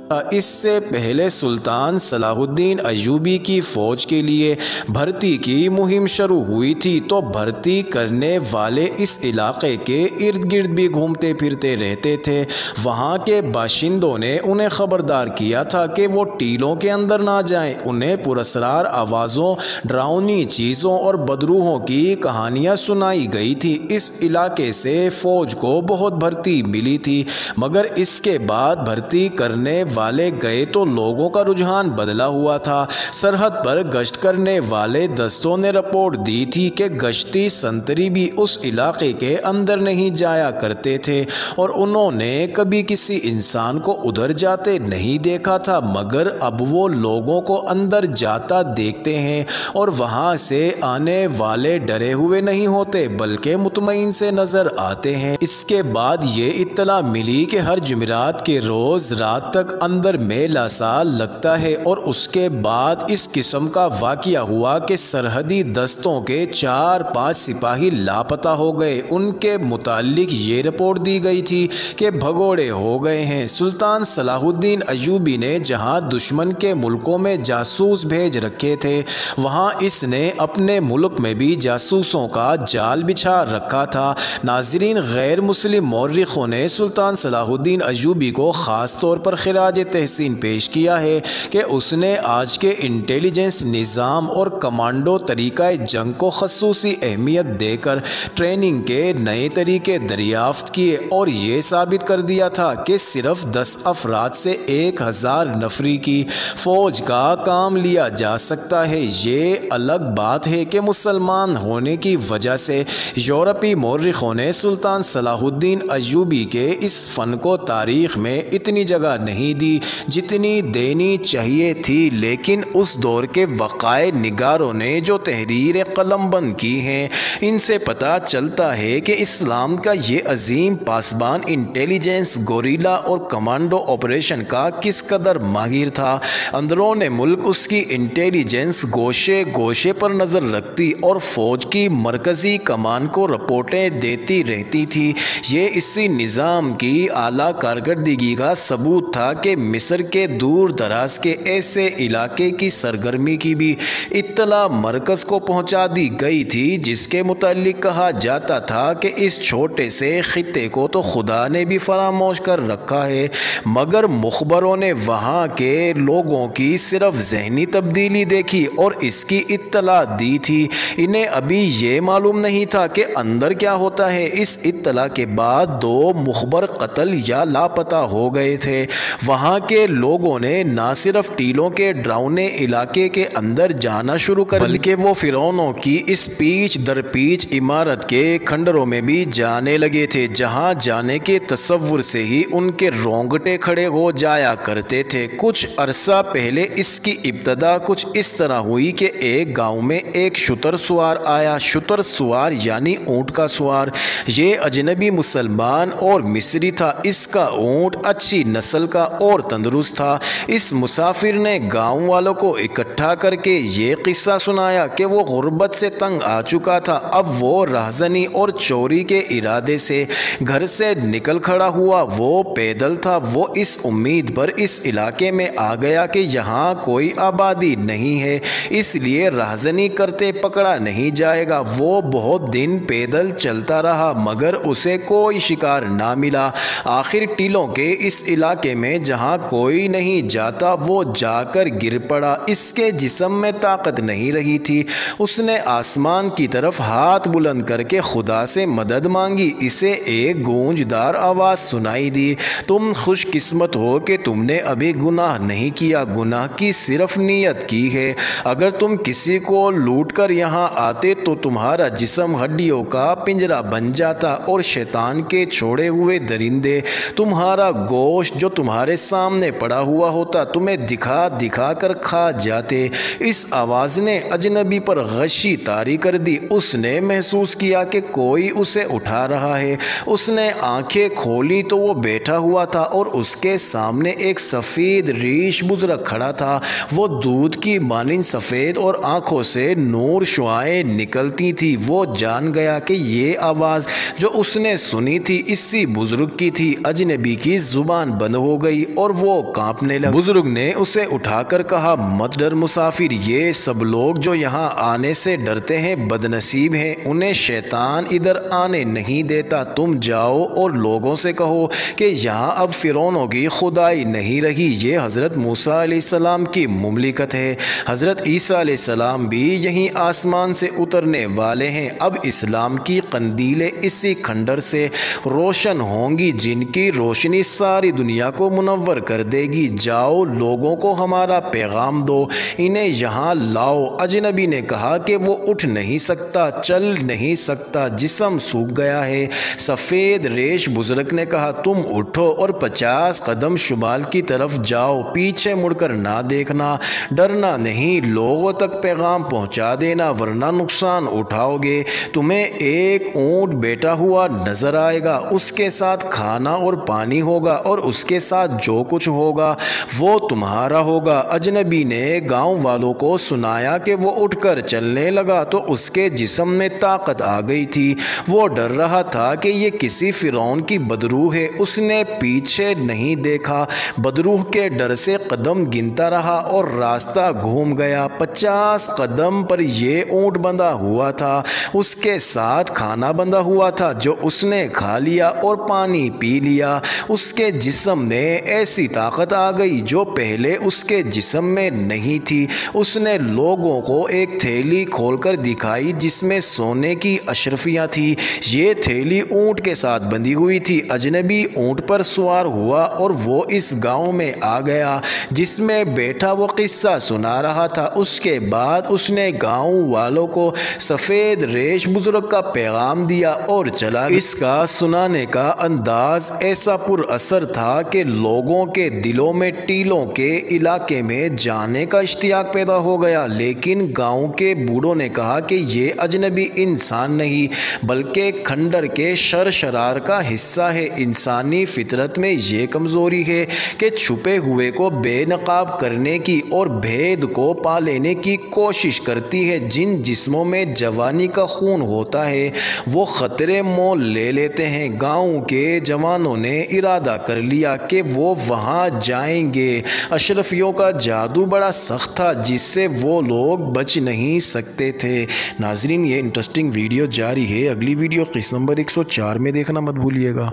इससे पहले सुल्तान सलाहुद्दीन अय्यूबी की फ़ौज के लिए भर्ती की मुहिम शुरू हुई थी, तो भर्ती करने वाले इस इलाके के इर्द गिर्द भी घूमते फिरते रहते थे। वहाँ के बाशिंदों ने उन्हें ख़बरदार किया था कि वो टीलों के अंदर ना जाएं। उन्हें पुरस्रार आवाज़ों, डरावनी चीज़ों और बदरूहों की कहानियाँ सुनाई गई थी। इस इलाके से फ़ौज को बहुत भर्ती मिली थी, मगर इसके बाद भर्ती करने वाले गए तो लोगों का रुझान बदला हुआ था। सरहद पर गश्त करने वाले दस्तों ने रिपोर्ट दी थी कि गश्ती संतरी भी उस इलाके के अंदर नहीं जाया करते थे और उन्होंने कभी किसी इंसान को उधर जाते नहीं देखा था, मगर अब वो लोगों को अंदर जाता देखते हैं और वहाँ से आने वाले डरे हुए नहीं होते बल्कि मुतमईन से नज़र आते हैं। इसके बाद ये इत्तला मिली कि हर जुमेरात के रोज़ रात तक अंदर मेला सा लगता है और उसके बाद इस किस्म का वाक़या हुआ कि सरहदी दस्तों के 4-5 सिपाही लापता हो गए। उनके मुतालिक ये रिपोर्ट दी गई थी कि भगोड़े हो गए हैं। सुल्तान सलाहुद्दीन अय्यूबी ने जहां दुश्मन के मुल्कों में जासूस भेज रखे थे, वहां इसने अपने मुल्क में भी जासूसों का जाल बिछा रखा था। नाज़रीन, गैर मुस्लिम मौर्रिखों ने सुल्तान सलाहुद्दीन अय्यूबी को ख़ास तौर पर खिराज तहसीन पेश किया है कि उसने आज के इंटेलिजेंस निज़ाम और कमांडो तरीक़ा जंग को खसूसी अहमियत देकर ट्रेनिंग के नए तरीके दरियाफ्त किए और ये साबित कर दिया था कि सिर्फ 10 अफराद से 1000 नफरी की फ़ौज का काम लिया जा सकता है। ये अलग बात है कि मुसलमान होने की वजह से यूरोपी मौर्रिखों ने सुल्तान सलाहुद्दीन अय्यूबी के इस फ़न को तारीख़ में इतनी जगह नहीं दी जितनी देनी चाहिए थी, लेकिन उस दौर के वक़ाए निगारों ने जो तहरीर कलमबंद की हैं, इनसे पता चलता है कि इस्लाम का ये अजीम पासबान इंटेलिजेंस, गोरिल्ला और कमांडो ऑपरेशन का किस कदर माहिर था। अंदरून मुल्क उसकी इंटेलिजेंस गोशे गोशे पर नज़र रखती और फ़ौज की मरकज़ी कमान को रिपोर्टें देती रहती थी। ये इसी निज़ाम की आला कारकर्दगी का सबूत था कि मिस्र के दूर दराज के ऐसे इलाके की सरगर्मी की भी इत्तला मरकज़ को पहुँचा दी गई थी, जिसके मुतालिक कहा जाता था कि इस छोटे से खित्ते को तो खुदा ने भी फरामोश कर रखा है, मगर मुखबरों ने वहाँ के लोगों की सिर्फ जहनी तब्दीली देखी और इसकी इत्तला दी थी। इन्हें अभी ये मालूम नहीं था कि अंदर क्या होता है। इस इत्तला के बाद 2 मुखबर कत्ल या लापता हो गए थे। वहाँ के लोगों ने ना सिर्फ टीलों के डरावने इलाके के अंदर जाना शुरू कर, बल्कि वो फिरौनों की इस पीच दर पीच इमारत के खंडरों में भी जाने लगे थे, जहाँ जाने के तसव्वुर से ही उनके रोंगटे खड़े हो जाया करते थे। कुछ अरसा पहले इसकी इब्तदा कुछ इस तरह हुई कि एक गांव में एक शुतर सुवार आया। शुतर सुवार यानी ऊँट का सुवार। ये अजनबी मुसलमान और मिस्री था। इसका ऊँट अच्छी नस्ल का और तंदुरुस्त था। इस मुसाफिर ने गांव वालों को इकट्ठा करके ये किस्सा सुनाया कि वो गुर्बत से तंग आ चुका था। अब वो राहज़नी और चोरी के इरादे से घर से निकल खड़ा हुआ। वो पैदल था। वो इस उम्मीद पर इस इलाके में आ गया कि यहाँ कोई आबादी नहीं है, इसलिए राहज़नी करते पकड़ा नहीं जाएगा। वो बहुत दिन पैदल चलता रहा, मगर उसे कोई शिकार ना मिला। आखिर टीलों के इस इलाके में जहाँ कोई नहीं जाता, वो जाकर गिर पड़ा। इसके जिस्म में ताकत नहीं रही थी। उसने आसमान की तरफ हाथ बुलंद करके खुदा से मदद मांगी। इसे एक गूंजदार आवाज़ सुनाई दी, तुम खुशकिस्मत हो कि तुमने अभी गुनाह नहीं किया, गुनाह की सिर्फ नीयत की है। अगर तुम किसी को लूट कर यहाँ आते तो तुम्हारा जिस्म हड्डियों का पिंजरा बन जाता और शैतान के छोड़े हुए दरिंदे तुम्हारा गोश्त जो तुम्हारे सामने पड़ा हुआ होता तुम्हें दिखा दिखा कर खा जाते। इस आवाज़ ने अजनबी पर गशी तारी कर दी। उसने महसूस किया कि कोई उसे उठा रहा है। उसने आंखें खोली तो वो बैठा हुआ था और उसके सामने एक सफ़ेद रीश बुज़ुर्ग खड़ा था। वो दूध की मानिंद सफ़ेद और आंखों से नूर शुआएं निकलती थी। वो जान गया कि ये आवाज़ जो उसने सुनी थी इसी बुज़ुर्ग की थी। अजनबी की ज़ुबान बंद हो गई और वो कांपने लगा। बुजुर्ग ने उसे उठाकर कहा, मत डर मुसाफिर, ये सब लोग जो यहाँ आने से डरते हैं बदनसीब हैं, उन्हें शैतान इधर आने नहीं देता। तुम जाओ और लोगों से कहो कि यहाँ अब फिरौनों की खुदाई नहीं रही, ये हज़रत मूसा अलैहिस्सलाम की मुमलिकत है। हज़रत ईसा अलैहिस्सलाम भी यहीं आसमान से उतरने वाले हैं। अब इस्लाम की कंदीलें इसी खंडर से रोशन होंगी, जिनकी रोशनी सारी दुनिया को मुनव्वर कर देगी। जाओ लोगों को हमारा पैगाम दो, इन्हें यहाँ लाओ। अजनबी ने कहा कि वो उठ नहीं सकता, चल नहीं सकता, जिस्म सूख गया है। सफ़ेद रेश बुजुर्ग ने कहा, तुम उठो और 50 कदम शुमाल की तरफ जाओ, पीछे मुड़कर ना देखना, डरना नहीं, लोगों तक पैगाम पहुँचा देना, वरना नुकसान उठाओगे। तुम्हें एक ऊँट बैठा हुआ नजर आएगा, उसके साथ खाना और पानी होगा और उसके साथ जो कुछ होगा वो तुम्हारा होगा। अजनबी ने गांव वालों को सुनाया कि वो उठकर चलने लगा तो उसके जिस्म में ताकत आ गई थी। वो डर रहा था कि ये किसी फिरौन की बदरूह है। उसने पीछे नहीं देखा, बदरूह के डर से कदम गिनता रहा और रास्ता घूम गया। 50 कदम पर ये ऊँट बंधा हुआ था, उसके साथ खाना बंधा हुआ था जो उसने खा लिया और पानी पी लिया। उसके जिस्म में ऐसी ताकत आ गई जो पहले उसके जिस्म में नहीं थी। उसने लोगों को एक थैली खोलकर दिखाई जिसमें सोने की अशरफियाँ थी। ये थैली ऊँट के साथ बंधी हुई थी। अजनबी ऊँट पर सवार हुआ और वो इस गांव में आ गया जिसमें बैठा वो किस्सा सुना रहा था। उसके बाद उसने गांव वालों को सफ़ेद रेश बुजुर्ग का पैगाम दिया और चला। इसका सुनाने का अंदाज ऐसा पुरअसर था कि लोगों के दिलों में टीलों के इलाके में जाने का इश्तियाक पैदा हो गया। लेकिन गांव के बूढ़ों ने कहा कि ये अजनबी इंसान नहीं बल्कि खंडर के शरशरार का हिस्सा है। इंसानी फितरत में ये कमज़ोरी है कि छुपे हुए को बेनकाब करने की और भेद को पा लेने की कोशिश करती है। जिन जिस्मों में जवानी का खून होता है वो ख़तरे मोल ले लेते हैं। गांव के जवानों ने इरादा कर लिया कि वो वहां जाएंगे। अशरफियों का जादू बड़ा सख्त था जिससे वो लोग बच नहीं सकते थे। नाजरीन, ये इंटरेस्टिंग वीडियो जारी है। अगली वीडियो किस नंबर 104 में देखना मत भूलिएगा।